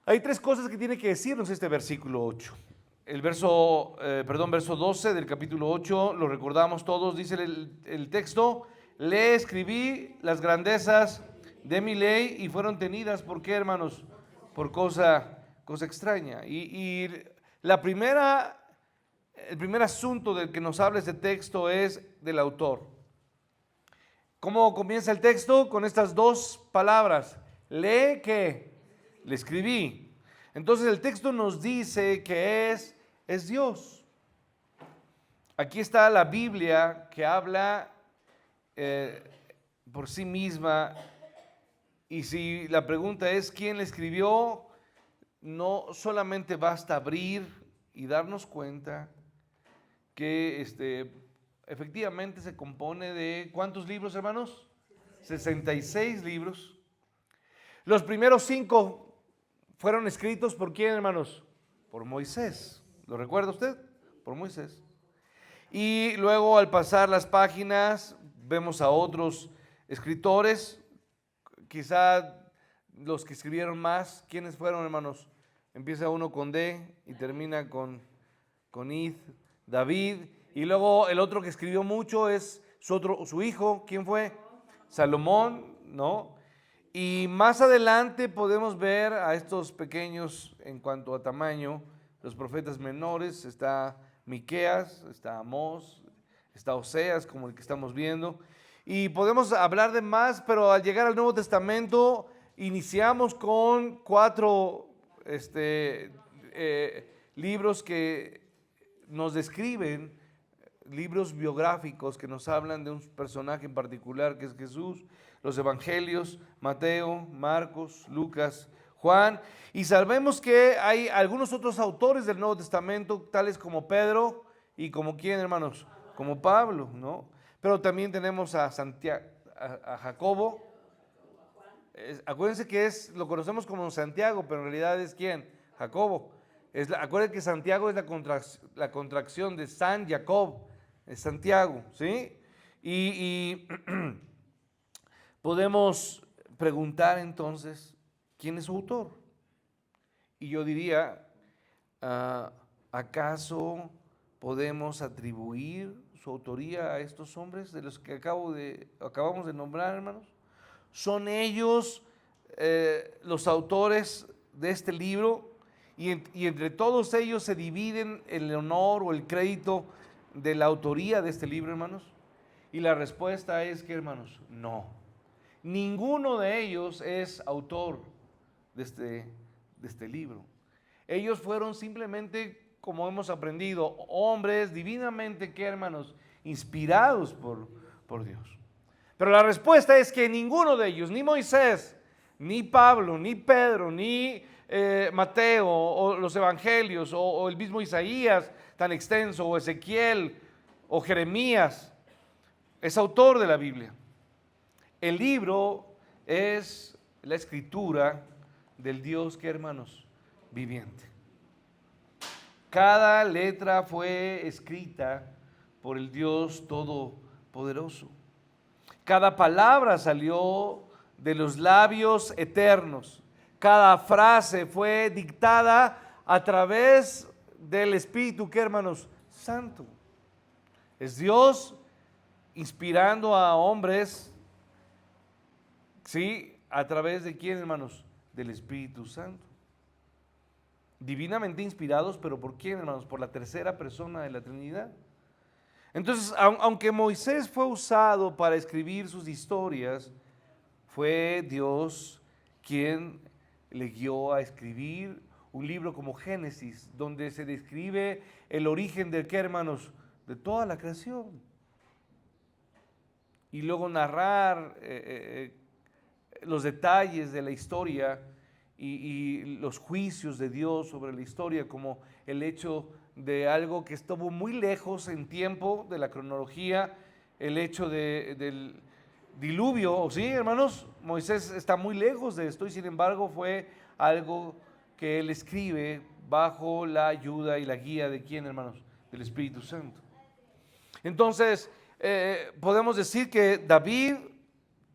Hay tres cosas que tiene que decirnos este versículo 8. Verso 12 del capítulo 8, lo recordamos todos, dice el texto: le escribí las grandezas de mi ley y fueron tenidas, ¿por qué, hermanos? Por cosa extraña. El primer asunto del que nos habla este texto es del autor. ¿Cómo comienza el texto? Con estas dos palabras: lee que le escribí. Entonces el texto nos dice que es Dios. Aquí está la Biblia que habla por sí misma. Y si la pregunta es quién le escribió, no solamente basta abrir y darnos cuenta que efectivamente se compone de ¿cuántos libros, hermanos? 66 libros. Los primeros 5 fueron escritos ¿por quién, hermanos? Por Moisés. ¿Lo recuerda usted? Por Moisés. Y luego, al pasar las páginas, vemos a otros escritores, quizá los que escribieron más. ¿Quiénes fueron, hermanos? Empieza uno con D y termina con Id, David. Y luego el otro que escribió mucho es su hijo. ¿Quién fue? Salomón, ¿no? Y más adelante podemos ver a estos pequeños en cuanto a tamaño, los profetas menores. Está Miqueas, está Amós, está Oseas, como el que estamos viendo. Y podemos hablar de más, pero al llegar al Nuevo Testamento iniciamos con 4 libros que nos describen, libros biográficos que nos hablan de un personaje en particular que es Jesús: los evangelios, Mateo, Marcos, Lucas, Juan. Y sabemos que hay algunos otros autores del Nuevo Testamento, tales como Pedro y como ¿quién, hermanos? Como Pablo, ¿no? Pero también tenemos a Santiago, a Jacobo. Acuérdense que lo conocemos como Santiago, pero en realidad es ¿quién? Jacobo. Acuérdense que Santiago es la contracción de San Jacob, es Santiago, ¿sí? Y podemos preguntar entonces, ¿quién es su autor? Y yo diría, ¿acaso podemos atribuir su autoría a estos hombres de los que acabamos de nombrar, hermanos? ¿Son ellos los autores de este libro? Y entre todos ellos se dividen el honor o el crédito de la autoría de este libro, hermanos. Y la respuesta es que, hermanos, no. Ninguno de ellos es autor de este libro. Ellos fueron simplemente, como hemos aprendido, hombres divinamente, ¿qué, hermanos? Inspirados por Dios. Pero la respuesta es que ninguno de ellos, ni Moisés, ni Pablo, ni Pedro, ni Mateo, o los evangelios, o el mismo Isaías tan extenso, o Ezequiel, o Jeremías, es autor de la Biblia. El libro es la escritura del Dios, ¿qué, hermanos? Viviente. Cada letra fue escrita por el Dios Todopoderoso. Cada palabra salió de los labios eternos. Cada frase fue dictada a través del Espíritu, ¿qué, hermanos? Santo. Es Dios inspirando a hombres, ¿sí? ¿A través de quién, hermanos? Del Espíritu Santo. Divinamente inspirados, pero ¿por quién, hermanos? Por la tercera persona de la Trinidad. Entonces, aunque Moisés fue usado para escribir sus historias, fue Dios quien le guió a escribir un libro como Génesis, donde se describe el origen de ¿qué, hermanos? De toda la creación. Y luego narrar los detalles de la historia y los juicios de Dios sobre la historia, como el hecho de algo que estuvo muy lejos en tiempo de la cronología, el hecho del diluvio, ¿sí, hermanos? Moisés está muy lejos de esto y sin embargo fue algo que él escribe bajo la ayuda y la guía de ¿quién, hermanos? Del Espíritu Santo. Entonces, podemos decir que David,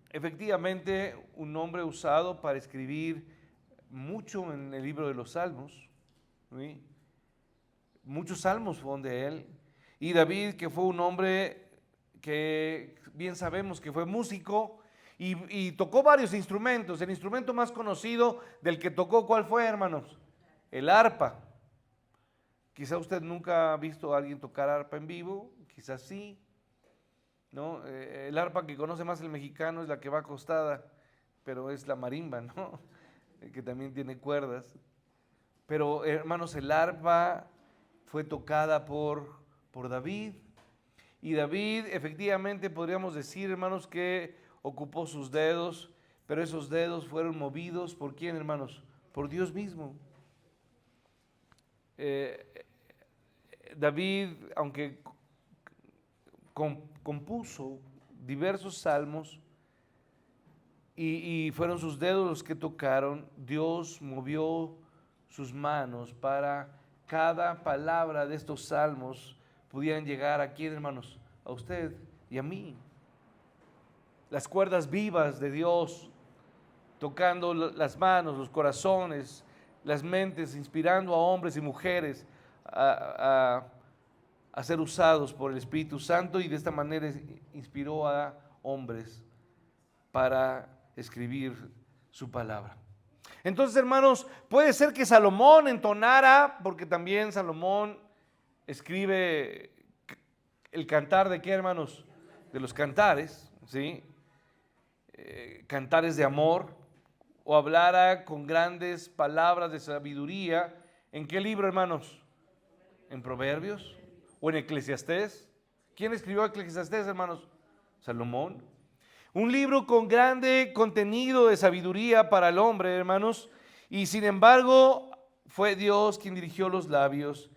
efectivamente, un hombre usado para escribir mucho en el libro de los Salmos, ¿sí? Muchos salmos fueron de él. Y David, que fue un hombre que bien sabemos que fue músico y tocó varios instrumentos. El instrumento más conocido del que tocó, ¿cuál fue, hermanos? El arpa. Quizá usted nunca ha visto a alguien tocar arpa en vivo, quizás sí, ¿no? El arpa que conoce más el mexicano es la que va acostada, pero es la marimba, ¿no? Que también tiene cuerdas. Pero, hermanos, el arpa fue tocada por David. Y David, efectivamente, podríamos decir, hermanos, que ocupó sus dedos, pero esos dedos fueron movidos ¿por quién, hermanos? Por Dios mismo. David, aunque compuso diversos salmos y fueron sus dedos los que tocaron, Dios movió sus manos para cada palabra de estos salmos pudieran llegar a quién, hermanos, a usted y a mí. Las cuerdas vivas de Dios tocando las manos, los corazones, las mentes, inspirando a hombres y mujeres a ser usados por el Espíritu Santo, y de esta manera inspiró a hombres para escribir su palabra. Entonces, hermanos, puede ser que Salomón entonara, porque también Salomón escribe el cantar de qué, hermanos, de los cantares, ¿sí? Cantares de amor, o hablara con grandes palabras de sabiduría. ¿En qué libro, hermanos? ¿En Proverbios? ¿O en Eclesiastés? ¿Quién escribió Eclesiastés, hermanos? Salomón. Un libro con grande contenido de sabiduría para el hombre, hermanos, y sin embargo fue Dios quien dirigió los labios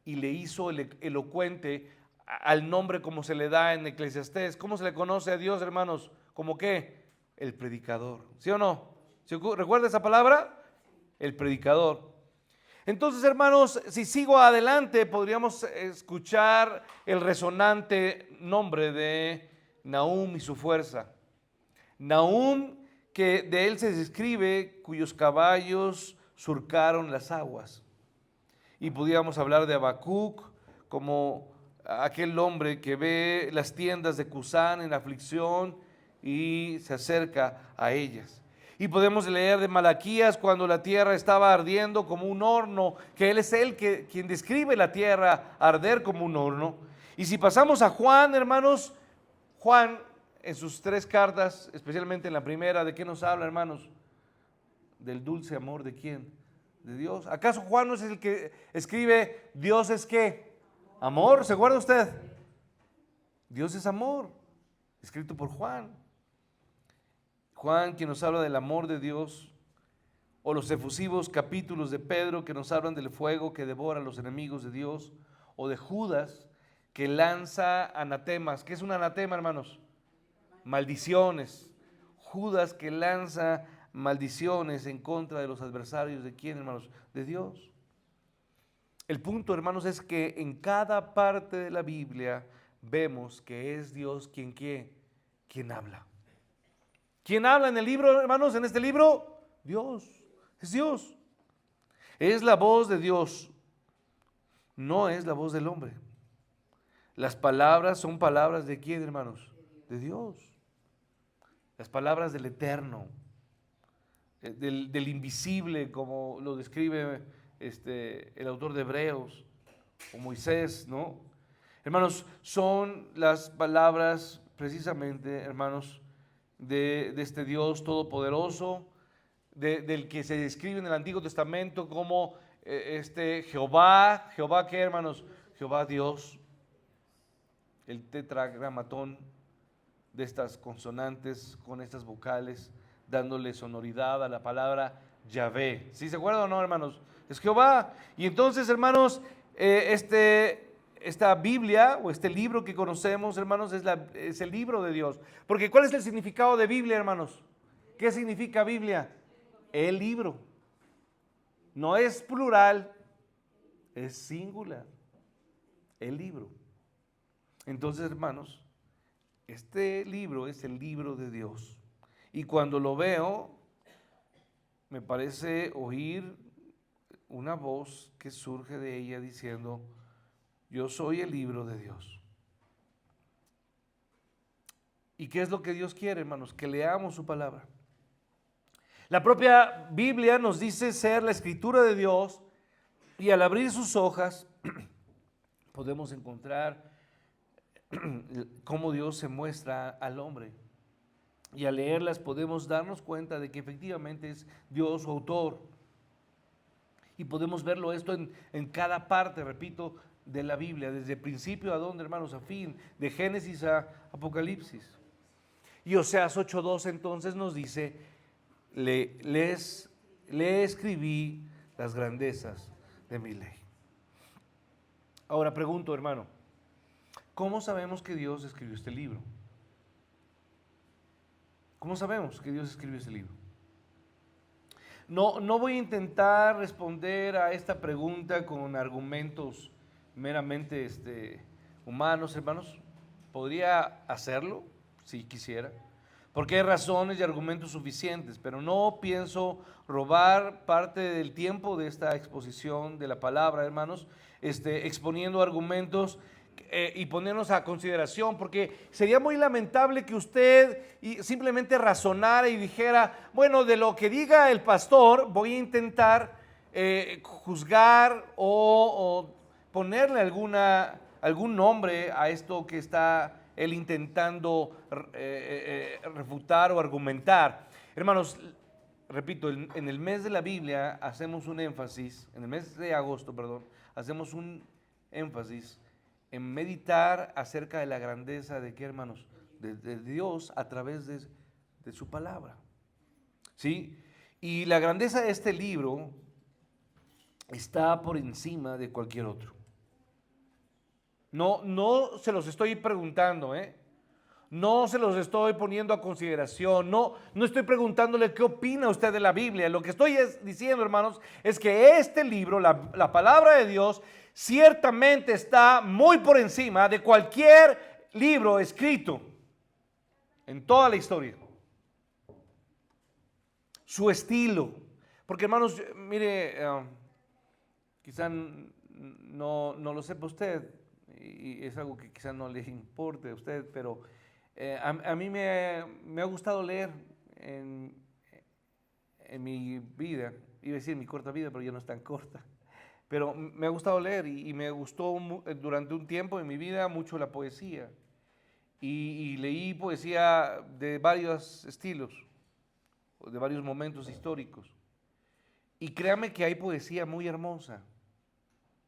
y le hizo elocuente al nombre como se le da en Eclesiastés. ¿Cómo se le conoce a Dios, hermanos? ¿Cómo qué? El predicador. ¿Sí o no? ¿Recuerda esa palabra? El predicador. Entonces, hermanos, si sigo adelante, podríamos escuchar el resonante nombre de Nahum y su fuerza. Nahum, que de él se describe cuyos caballos surcaron las aguas. Y pudiéramos hablar de Habacuc como aquel hombre que ve las tiendas de Cusán en aflicción y se acerca a ellas. Y podemos leer de Malaquías cuando la tierra estaba ardiendo como un horno, que él es quien describe la tierra arder como un horno. Y si pasamos a Juan, hermanos, Juan en sus 3 cartas, especialmente en la primera, ¿de qué nos habla, hermanos? Del dulce amor de quién? De Dios. ¿Acaso Juan no es el que escribe Dios es qué? Amor, ¿se acuerda usted? Dios es amor, escrito por Juan. Juan, quien nos habla del amor de Dios, o los efusivos capítulos de Pedro que nos hablan del fuego que devora a los enemigos de Dios, o de Judas que lanza anatemas. ¿Qué es un anatema, hermanos? Maldiciones. Judas que lanza maldiciones en contra de los adversarios de quién, hermanos, de Dios. El punto, hermanos, es que en cada parte de la Biblia vemos que es Dios quien habla. ¿Quién habla en el libro, hermanos? En este libro, Dios. Es Dios. Es la voz de Dios. No es la voz del hombre. Las palabras son palabras de quién, hermanos? De Dios. Las palabras del eterno, del invisible, como lo describe el autor de Hebreos, o Moisés, ¿no? Hermanos, son las palabras precisamente, hermanos, de este Dios todopoderoso, del que se describe en el Antiguo Testamento como Jehová. ¿Jehová qué, hermanos? Jehová Dios, el tetragramatón de estas consonantes con estas vocales, dándole sonoridad a la palabra Yahvé. ¿Sí se acuerdan o no, hermanos? Es Jehová. Y entonces, hermanos, esta Biblia o este libro que conocemos, hermanos, es el libro de Dios. Porque ¿cuál es el significado de Biblia, hermanos? ¿Qué significa Biblia? El libro. No es plural, es singular. El libro. Entonces, hermanos, este libro es el libro de Dios. Y cuando lo veo, me parece oír una voz que surge de ella diciendo: yo soy el libro de Dios. ¿Y qué es lo que Dios quiere, hermanos? Que leamos su palabra. La propia Biblia nos dice ser la escritura de Dios, y al abrir sus hojas podemos encontrar cómo Dios se muestra al hombre. Y al leerlas podemos darnos cuenta de que efectivamente es Dios su autor. Y podemos verlo esto en cada parte, repito, de la Biblia, desde principio a dónde, hermanos, a fin, de Génesis a Apocalipsis. Y Oseas 8:2 entonces nos dice: le escribí las grandezas de mi ley. Ahora pregunto, hermano, ¿cómo sabemos que Dios escribió este libro? ¿Cómo sabemos que Dios escribió este libro? No voy a intentar responder a esta pregunta con argumentos meramente humanos, hermanos. Podría hacerlo si quisiera, porque hay razones y argumentos suficientes, pero no pienso robar parte del tiempo de esta exposición de la palabra, hermanos, exponiendo argumentos y ponernos a consideración, porque sería muy lamentable que usted simplemente razonara y dijera: bueno, de lo que diga el pastor voy a intentar juzgar o ponerle algún nombre a esto que está él intentando refutar o argumentar. Hermanos, repito, en el mes de la Biblia hacemos un énfasis, en el mes de agosto, perdón, hacemos un énfasis en meditar acerca de la grandeza de qué, hermanos, de Dios a través de su palabra. ¿Sí? Y la grandeza de este libro está por encima de cualquier otro. No se los estoy preguntando, no se los estoy poniendo a consideración, no estoy preguntándole qué opina usted de la Biblia. Lo que estoy diciendo, hermanos, es que este libro, la palabra de Dios, ciertamente está muy por encima de cualquier libro escrito en toda la historia. Su estilo, porque, hermanos, mire, quizá no lo sepa usted, y es algo que quizá no le importe a usted, pero a mí me ha gustado leer en mi vida, iba a decir en mi corta vida, pero ya no es tan corta, pero me ha gustado leer y me gustó durante un tiempo en mi vida mucho la poesía, y leí poesía de varios estilos, de varios momentos históricos, y créame que hay poesía muy hermosa.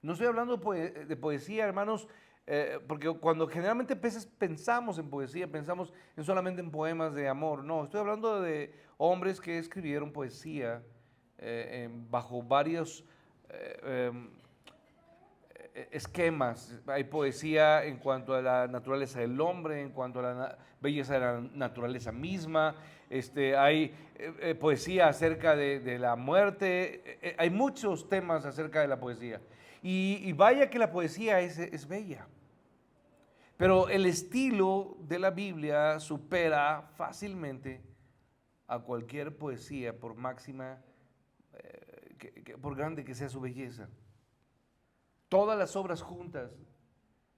No estoy hablando de poesía, hermanos, porque cuando generalmente pensamos en poesía, pensamos solamente en poemas de amor. No, estoy hablando de hombres que escribieron poesía bajo varios esquemas. Hay poesía en cuanto a la naturaleza del hombre, en cuanto a la belleza de la naturaleza misma. Hay poesía acerca de la muerte. Hay muchos temas acerca de la poesía. Y vaya que la poesía es bella. Pero el estilo de la Biblia supera fácilmente a cualquier poesía, por máxima, por grande que sea su belleza. Todas las obras juntas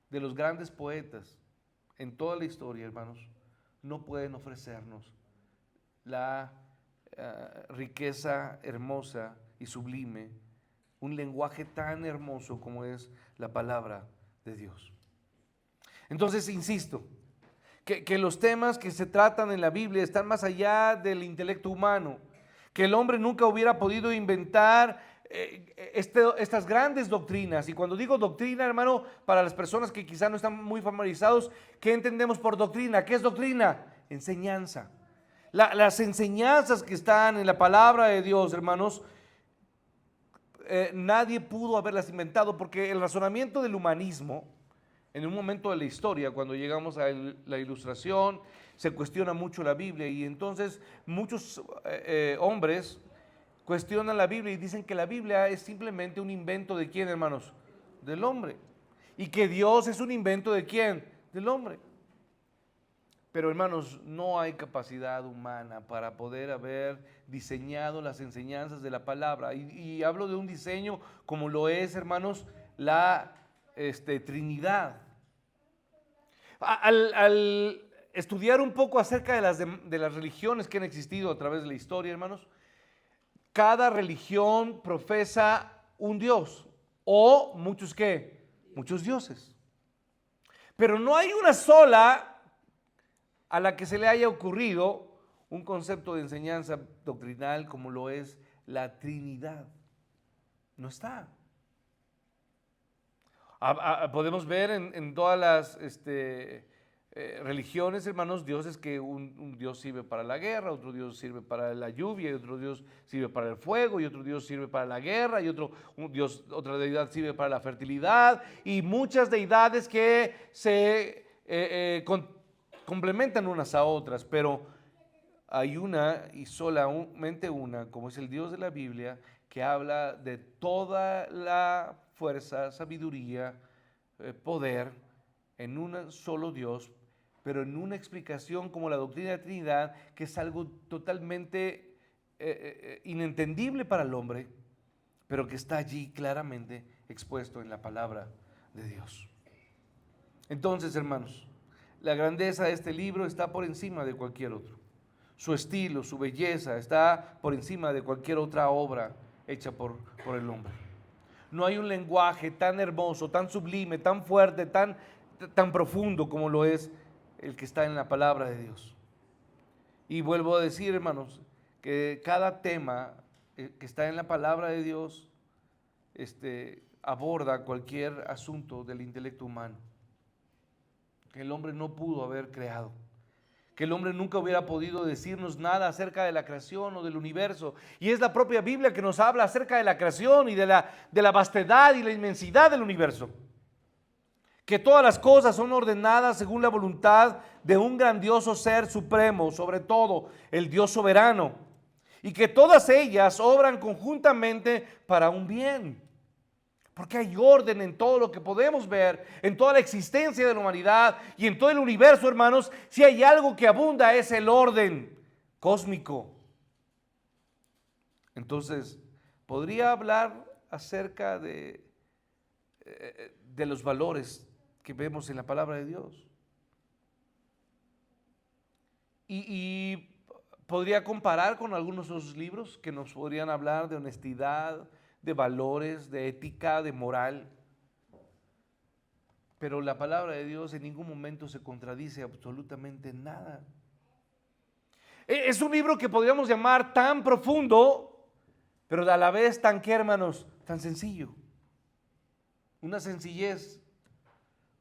de los grandes poetas en toda la historia, hermanos, no pueden ofrecernos la riqueza hermosa y sublime, un lenguaje tan hermoso como es la palabra de Dios. Entonces, insisto, que los temas que se tratan en la Biblia están más allá del intelecto humano, que el hombre nunca hubiera podido inventar estas grandes doctrinas. Y cuando digo doctrina, hermano, para las personas que quizá no están muy familiarizados, ¿qué entendemos por doctrina? ¿Qué es doctrina? Enseñanza. Las enseñanzas que están en la palabra de Dios, hermanos, nadie pudo haberlas inventado, porque el razonamiento del humanismo, en un momento de la historia, cuando llegamos a la Ilustración, se cuestiona mucho la Biblia, y entonces muchos hombres cuestionan la Biblia y dicen que la Biblia es simplemente un invento ¿de quién, hermanos? Del hombre. Y que Dios es un invento ¿de quién? Del hombre. Pero hermanos, no hay capacidad humana para poder haber diseñado las enseñanzas de la palabra. Y hablo de un diseño como lo es, hermanos, la Trinidad. Al estudiar un poco acerca de las religiones que han existido a través de la historia, hermanos, cada religión profesa un Dios o muchos ¿qué? Muchos dioses. Pero no hay una sola a la que se le haya ocurrido un concepto de enseñanza doctrinal como lo es la Trinidad. No está. Podemos ver en todas las religiones, hermanos, dioses que un Dios sirve para la guerra, otro Dios sirve para la lluvia, y otro Dios sirve para el fuego, y otro Dios sirve para la guerra, y otra deidad sirve para la fertilidad, y muchas deidades que se complementan unas a otras, pero hay una y solamente una, como es el Dios de la Biblia, que habla de toda la fuerza, sabiduría, poder en un solo Dios, pero en una explicación como la doctrina de la Trinidad, que es algo totalmente inentendible para el hombre, pero que está allí claramente expuesto en la palabra de Dios. Entonces, hermanos, la grandeza de este libro está por encima de cualquier otro. Su estilo, su belleza está por encima de cualquier otra obra hecha por el hombre. No hay un lenguaje tan hermoso, tan sublime, tan fuerte, tan profundo como lo es el que está en la palabra de Dios. Y vuelvo a decir, hermanos, que cada tema que está en la palabra de Dios aborda cualquier asunto del intelecto humano que el hombre no pudo haber creado, que el hombre nunca hubiera podido decirnos nada acerca de la creación o del universo. Y es la propia Biblia que nos habla acerca de la creación y de la vastedad y la inmensidad del universo. Que todas las cosas son ordenadas según la voluntad de un grandioso ser supremo, sobre todo el Dios soberano. Y que todas ellas obran conjuntamente para un bien. Porque hay orden en todo lo que podemos ver, en toda la existencia de la humanidad y en todo el universo, hermanos. Si hay algo que abunda es el orden cósmico. Entonces, podría hablar acerca de los valores que vemos en la palabra de Dios. Y podría comparar con algunos otros libros que nos podrían hablar de honestidad, de valores, de ética, de moral. Pero la palabra de Dios en ningún momento se contradice absolutamente nada. Es un libro que podríamos llamar tan profundo, pero a la vez tan, ¿qué, hermanos? Tan sencillo. Una sencillez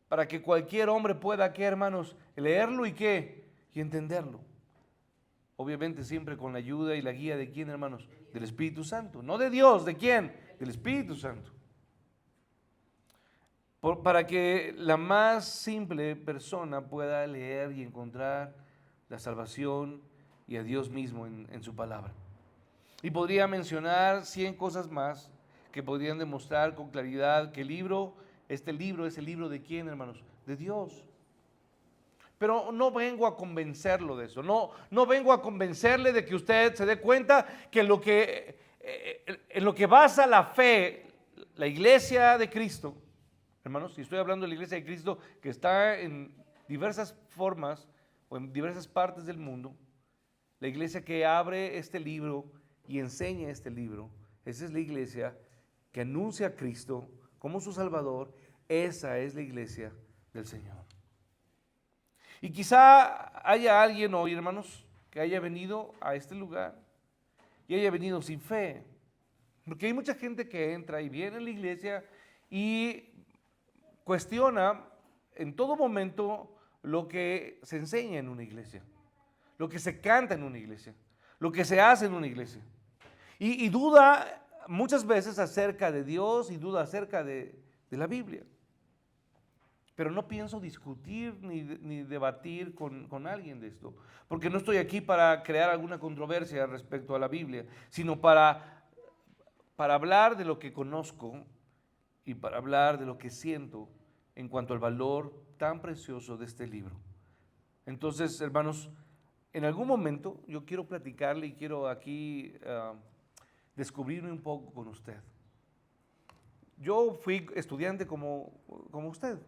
para que cualquier hombre pueda, ¿qué, hermanos? Leerlo y ¿qué? Y entenderlo. Obviamente siempre con la ayuda y la guía de ¿quién, hermanos? Del Espíritu Santo. No de Dios, ¿de quién? Del Espíritu Santo. Para que la más simple persona pueda leer y encontrar la salvación y a Dios mismo en su palabra. Y podría mencionar 100 cosas más que podrían demostrar con claridad que este libro es el libro de ¿quién, hermanos? De Dios. Pero no vengo a convencerlo de eso, no vengo a convencerle de que usted se dé cuenta que en lo que basa la fe, la iglesia de Cristo, hermanos, si estoy hablando de la iglesia de Cristo que está en diversas formas o en diversas partes del mundo, la iglesia que abre este libro y enseña este libro, esa es la iglesia que anuncia a Cristo como su Salvador, esa es la iglesia del Señor. Y quizá haya alguien hoy, hermanos, que haya venido a este lugar y haya venido sin fe. Porque hay mucha gente que entra y viene a la iglesia y cuestiona en todo momento lo que se enseña en una iglesia, lo que se canta en una iglesia, lo que se hace en una iglesia. Y duda muchas veces acerca de Dios y duda acerca de la Biblia. Pero no pienso discutir ni debatir con alguien de esto, porque no estoy aquí para crear alguna controversia respecto a la Biblia, sino para hablar de lo que conozco y para hablar de lo que siento en cuanto al valor tan precioso de este libro. Entonces, hermanos, en algún momento yo quiero platicarle y quiero aquí descubrirme un poco con usted. Yo fui estudiante como usted.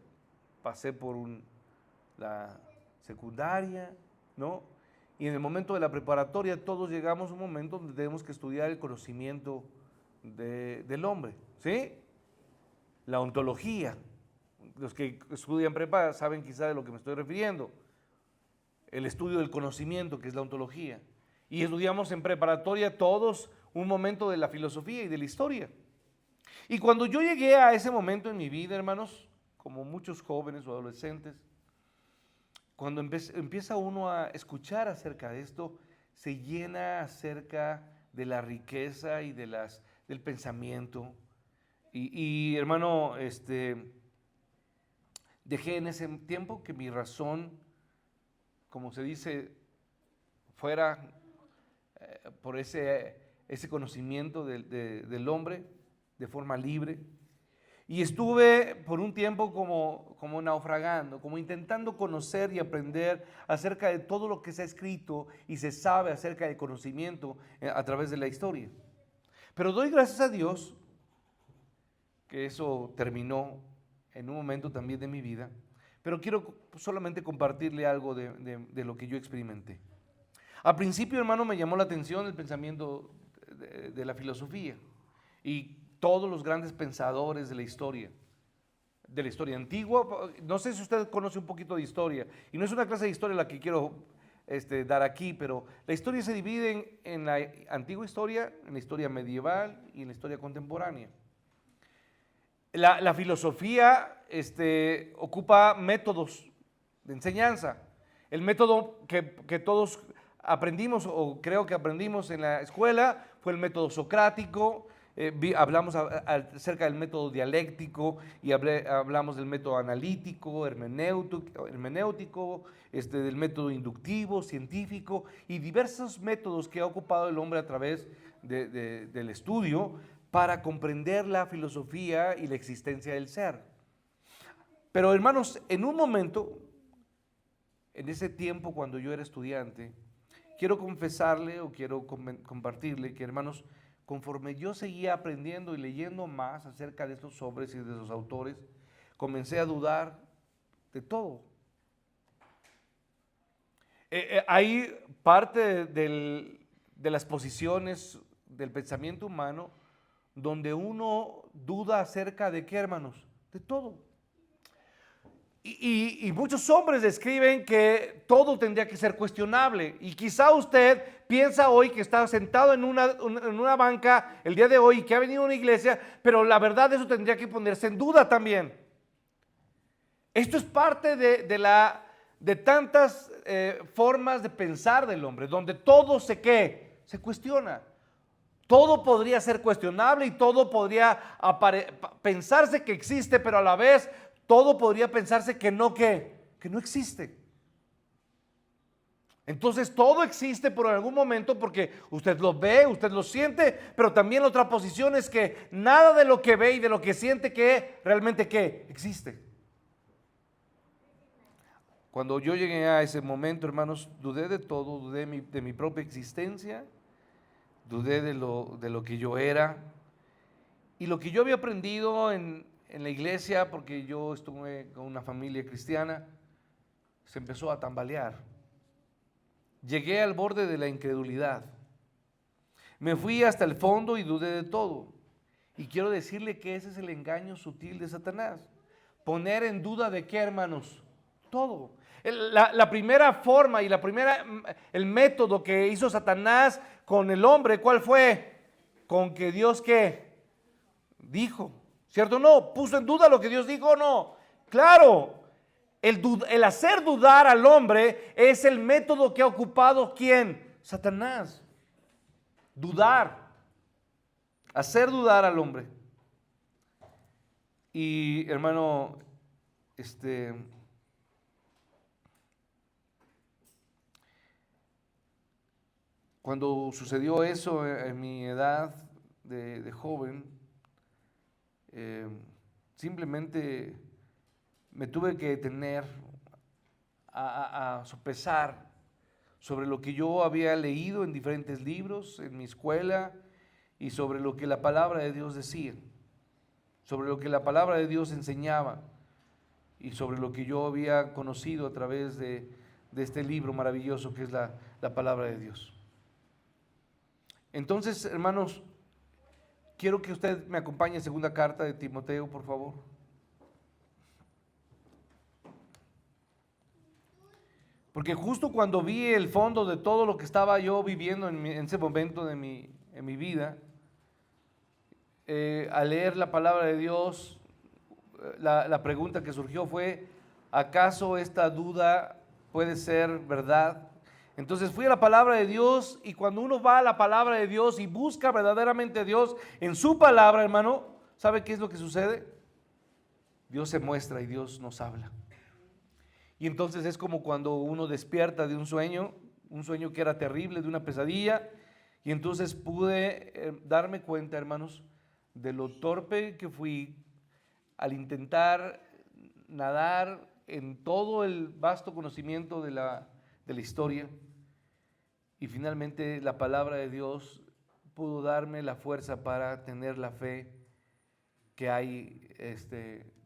Pasé por la secundaria, ¿no? Y en el momento de la preparatoria todos llegamos a un momento donde tenemos que estudiar el conocimiento del hombre, ¿sí? La ontología. Los que estudian prepa saben quizá de lo que me estoy refiriendo. El estudio del conocimiento, que es la ontología. Y estudiamos en preparatoria todos un momento de la filosofía y de la historia. Y cuando yo llegué a ese momento en mi vida, hermanos, como muchos jóvenes o adolescentes, cuando empieza uno a escuchar acerca de esto, se llena acerca de la riqueza y del pensamiento. Hermano, dejé en ese tiempo que mi razón, como se dice, fuera por ese conocimiento del hombre de forma libre. Y estuve por un tiempo como naufragando, como intentando conocer y aprender acerca de todo lo que se ha escrito y se sabe acerca del conocimiento a través de la historia. Pero doy gracias a Dios que eso terminó en un momento también de mi vida, pero quiero solamente compartirle algo de lo que yo experimenté. Al principio, hermano, me llamó la atención el pensamiento de la filosofía y todos los grandes pensadores de la historia antigua. No sé si usted conoce un poquito de historia, y no es una clase de historia la que quiero dar aquí, pero la historia se divide en la antigua historia, en la historia medieval y en la historia contemporánea. La filosofía ocupa métodos de enseñanza. El método que todos aprendimos, o creo que aprendimos en la escuela, fue el método socrático. Hablamos acerca del método dialéctico y hablamos del método analítico, hermenéutico, del método inductivo, científico y diversos métodos que ha ocupado el hombre a través del estudio para comprender la filosofía y la existencia del ser. Pero hermanos, en un momento, en ese tiempo cuando yo era estudiante, quiero confesarle o quiero compartirle que, hermanos, conforme yo seguía aprendiendo y leyendo más acerca de estos hombres y de esos autores, comencé a dudar de todo. Hay parte de las posiciones del pensamiento humano donde uno duda acerca de qué, hermanos, de todo. Y muchos hombres describen que todo tendría que ser cuestionable. Y quizá usted piensa hoy que está sentado en una banca el día de hoy y que ha venido a una iglesia, pero la verdad eso tendría que ponerse en duda también. Esto es parte de tantas formas de pensar del hombre, donde todo se cuestiona. Todo podría ser cuestionable y todo podría pensarse que existe, pero a la vez todo podría pensarse que no existe. Entonces todo existe por algún momento porque usted lo ve, usted lo siente, pero también la otra posición es que nada de lo que ve y de lo que siente que realmente existe. Cuando yo llegué a ese momento, hermanos, dudé de todo, dudé de mi propia existencia, dudé de lo que yo era y lo que yo había aprendido en la iglesia, porque yo estuve con una familia cristiana, se empezó a tambalear. Llegué al borde de la incredulidad. Me fui hasta el fondo y dudé de todo. Y quiero decirle que ese es el engaño sutil de Satanás. Poner en duda de qué, hermanos, todo. La primera forma y el método que hizo Satanás con el hombre, ¿cuál fue? Con que Dios dijo, ¿cierto o no? ¿Puso en duda lo que Dios dijo o no? Claro, el hacer dudar al hombre es el método que ha ocupado ¿quién? Satanás. Dudar, hacer dudar al hombre. Y hermano, cuando sucedió eso en mi edad de joven, simplemente me tuve que detener a sopesar sobre lo que yo había leído en diferentes libros, en mi escuela, y sobre lo que la palabra de Dios decía, sobre lo que la palabra de Dios enseñaba, y sobre lo que yo había conocido a través de este libro maravilloso que es la palabra de Dios. Entonces, hermanos, quiero que usted me acompañe en segunda carta de Timoteo, por favor. Porque justo cuando vi el fondo de todo lo que estaba yo viviendo en ese momento en mi vida, al leer la palabra de Dios, la pregunta que surgió fue, ¿acaso esta duda puede ser verdad? Entonces fui a la palabra de Dios, y cuando uno va a la palabra de Dios y busca verdaderamente a Dios en su palabra, hermano, ¿sabe qué es lo que sucede? Dios se muestra y Dios nos habla. Y entonces es como cuando uno despierta de un sueño que era terrible, de una pesadilla, y entonces pude darme cuenta, hermanos, de lo torpe que fui al intentar nadar en todo el vasto conocimiento de la historia, y finalmente la palabra de Dios pudo darme la fuerza para tener la fe que hay,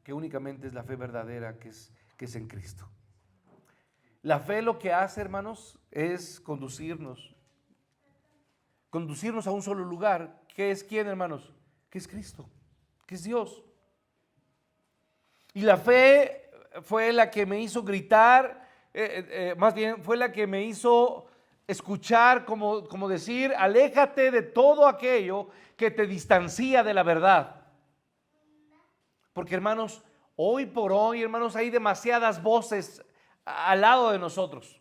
que únicamente es la fe verdadera, que es en Cristo. La fe lo que hace, hermanos, es conducirnos a un solo lugar. ¿Qué es quién, hermanos? Que es Cristo, que es Dios. Y la fe fue la que me hizo gritar, más bien fue la que me hizo escuchar, como decir, aléjate de todo aquello que te distancia de la verdad. Porque, hermanos, hoy por hoy, hermanos, hay demasiadas voces al lado de nosotros.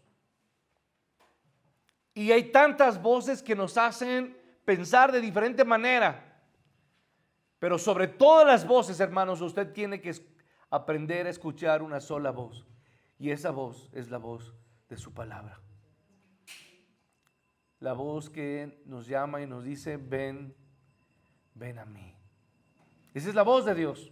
Y hay tantas voces que nos hacen pensar de diferente manera. Pero sobre todas las voces, hermanos, usted tiene que aprender a escuchar una sola voz. Y esa voz es la voz de su palabra. La voz que nos llama y nos dice, ven, ven a mí. Esa es la voz de Dios.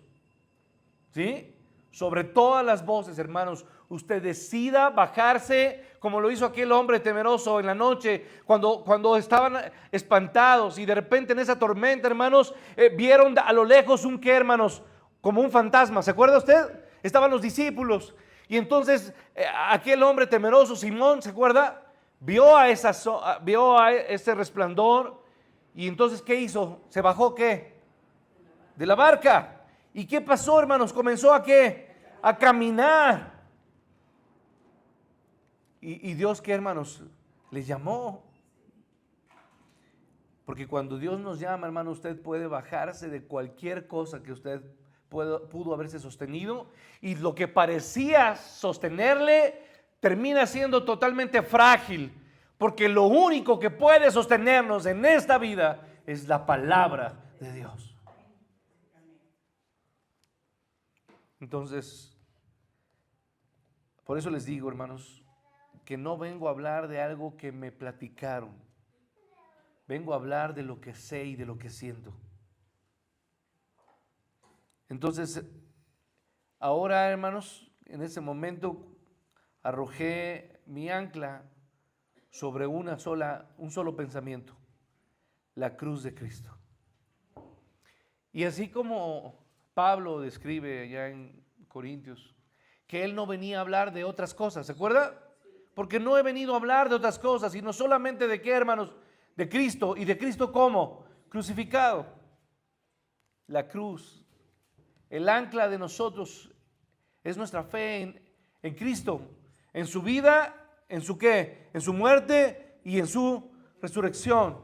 ¿Sí? Sobre todas las voces, hermanos, usted decida bajarse como lo hizo aquel hombre temeroso en la noche, cuando estaban espantados, y de repente en esa tormenta, hermanos, vieron a lo lejos un qué, hermanos, como un fantasma. ¿Se acuerda usted? Estaban los discípulos, y entonces aquel hombre temeroso, Simón, ¿se acuerda? Vio a ese resplandor, y entonces ¿qué hizo? ¿Se bajó qué? De la barca. ¿Y qué pasó, hermanos? Comenzó a qué? A caminar. Y Dios, ¿qué, hermanos? Les llamó. Porque cuando Dios nos llama, hermano, usted puede bajarse de cualquier cosa que usted pudo haberse sostenido, y lo que parecía sostenerle termina siendo totalmente frágil, porque lo único que puede sostenernos en esta vida es la palabra de Dios. Entonces, por eso les digo, hermanos, que no vengo a hablar de algo que me platicaron. Vengo a hablar de lo que sé y de lo que siento. Entonces, ahora, hermanos, en ese momento arrojé mi ancla sobre un solo pensamiento: la cruz de Cristo. Y así como Pablo describe allá en Corintios que él no venía a hablar de otras cosas, ¿se acuerda? Porque no he venido a hablar de otras cosas, sino solamente de qué, hermanos, de Cristo. ¿Y de Cristo cómo? Crucificado. La cruz, el ancla de nosotros es nuestra fe en Cristo, en su vida, en su qué, en su muerte y en su resurrección.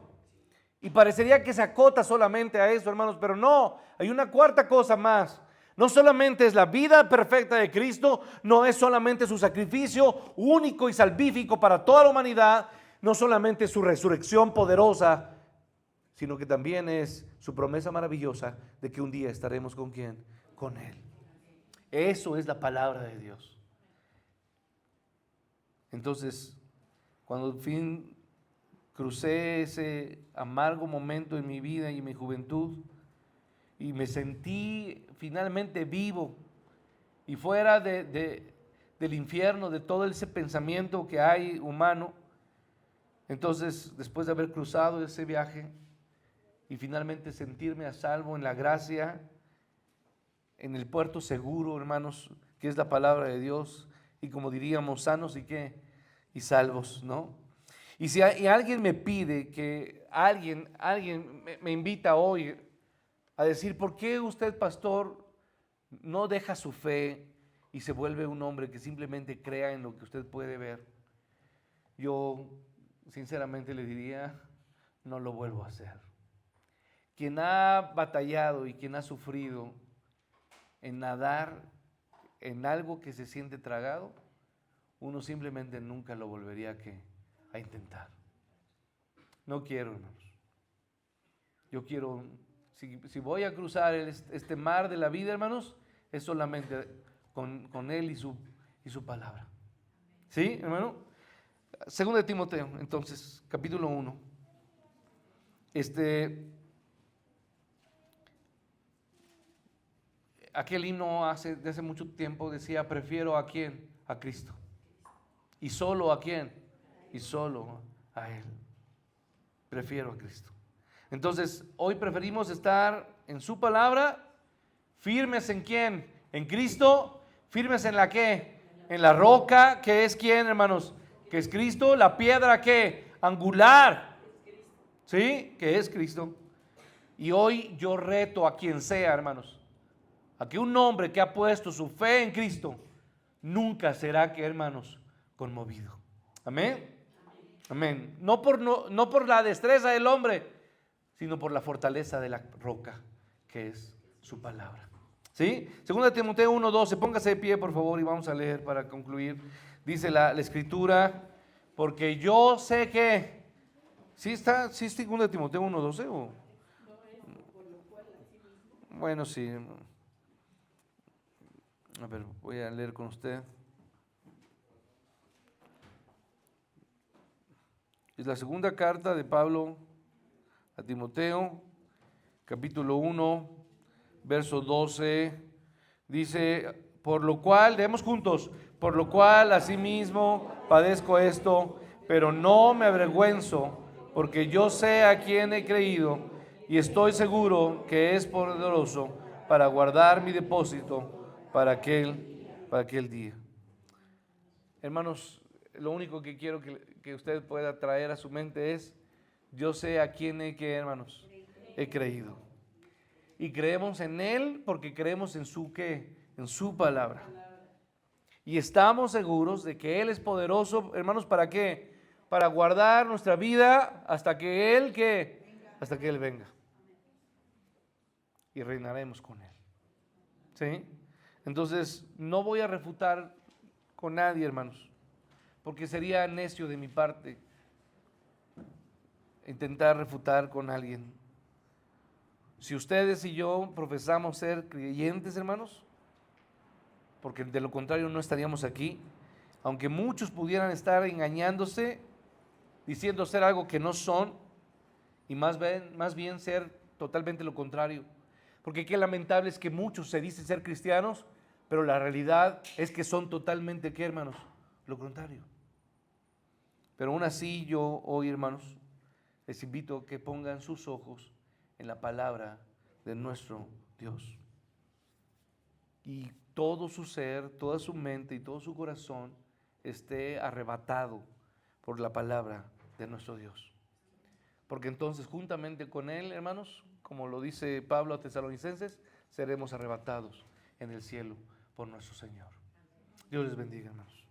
Y parecería que se acota solamente a eso, hermanos, pero no, hay una cuarta cosa más. No solamente es la vida perfecta de Cristo, no es solamente su sacrificio único y salvífico para toda la humanidad, no solamente su resurrección poderosa, sino que también es su promesa maravillosa de que un día estaremos ¿con quién? Con Él. Eso es la palabra de Dios. Entonces, cuando al fin crucé ese amargo momento en mi vida y en mi juventud, y me sentí finalmente vivo y fuera de del infierno, de todo ese pensamiento que hay humano. Entonces, después de haber cruzado ese viaje y finalmente sentirme a salvo en la gracia, en el puerto seguro, hermanos, que es la palabra de Dios, y como diríamos, sanos y salvos, ¿no? Y si alguien me pide que alguien me invita hoy a decir, ¿por qué usted, pastor, no deja su fe y se vuelve un hombre que simplemente crea en lo que usted puede ver? Yo sinceramente le diría, no lo vuelvo a hacer. Quien ha batallado y quien ha sufrido en nadar en algo que se siente tragado, uno simplemente nunca lo volvería a intentar. No quiero, hermanos. Yo quiero, si voy a cruzar este mar de la vida, hermanos, es solamente con Él y su palabra. ¿Sí, hermano? Segunda de Timoteo, entonces, capítulo 1. Aquel himno de hace mucho tiempo decía, prefiero ¿a quién? A Cristo. ¿Y solo a quién? Y solo a Él. Prefiero a Cristo. Entonces, hoy preferimos estar en su palabra, firmes en quién? En Cristo, firmes en la qué? En la roca, que es quién, hermanos, que es Cristo, la piedra que angular, ¿sí? Que es Cristo. Y hoy yo reto a quien sea, hermanos, a que un hombre que ha puesto su fe en Cristo nunca será, que hermanos, conmovido. Amén. Amén. No por la destreza del hombre, sino por la fortaleza de la roca, que es su palabra. ¿Sí? Segunda de Timoteo 1:12, póngase de pie, por favor, y vamos a leer para concluir. Dice la escritura, porque yo sé que, ¿sí está segunda de Timoteo 1:12 o? Bueno, sí. A ver, voy a leer con usted. Es la segunda carta de Pablo a Timoteo, capítulo 1, verso 12. Dice, por lo cual, leemos juntos, por lo cual asimismo padezco esto, pero no me avergüenzo, porque yo sé a quién he creído y estoy seguro que es poderoso para guardar mi depósito para aquel día. Hermanos, lo único que quiero que usted pueda traer a su mente es, yo sé a quién hermanos, he creído. Y creemos en Él porque creemos en su ¿qué? En su palabra. Y estamos seguros de que Él es poderoso, hermanos, ¿para qué? Para guardar nuestra vida hasta que Él ¿qué? Hasta que Él venga. Y reinaremos con Él. ¿Sí? Entonces, no voy a refutar con nadie, hermanos, porque sería necio de mi parte intentar refutar con alguien. Si ustedes y yo profesamos ser creyentes, hermanos, porque de lo contrario no estaríamos aquí, aunque muchos pudieran estar engañándose, diciendo ser algo que no son, y más bien ser totalmente lo contrario. Porque qué lamentable es que muchos se dicen ser cristianos, pero la realidad es que son totalmente, ¿qué, hermanos? Lo contrario. Pero aún así yo hoy, hermanos, les invito a que pongan sus ojos en la palabra de nuestro Dios. Y todo su ser, toda su mente y todo su corazón esté arrebatado por la palabra de nuestro Dios. Porque entonces juntamente con Él, hermanos, como lo dice Pablo a Tesalonicenses, seremos arrebatados en el cielo por nuestro Señor. Dios les bendiga, hermanos.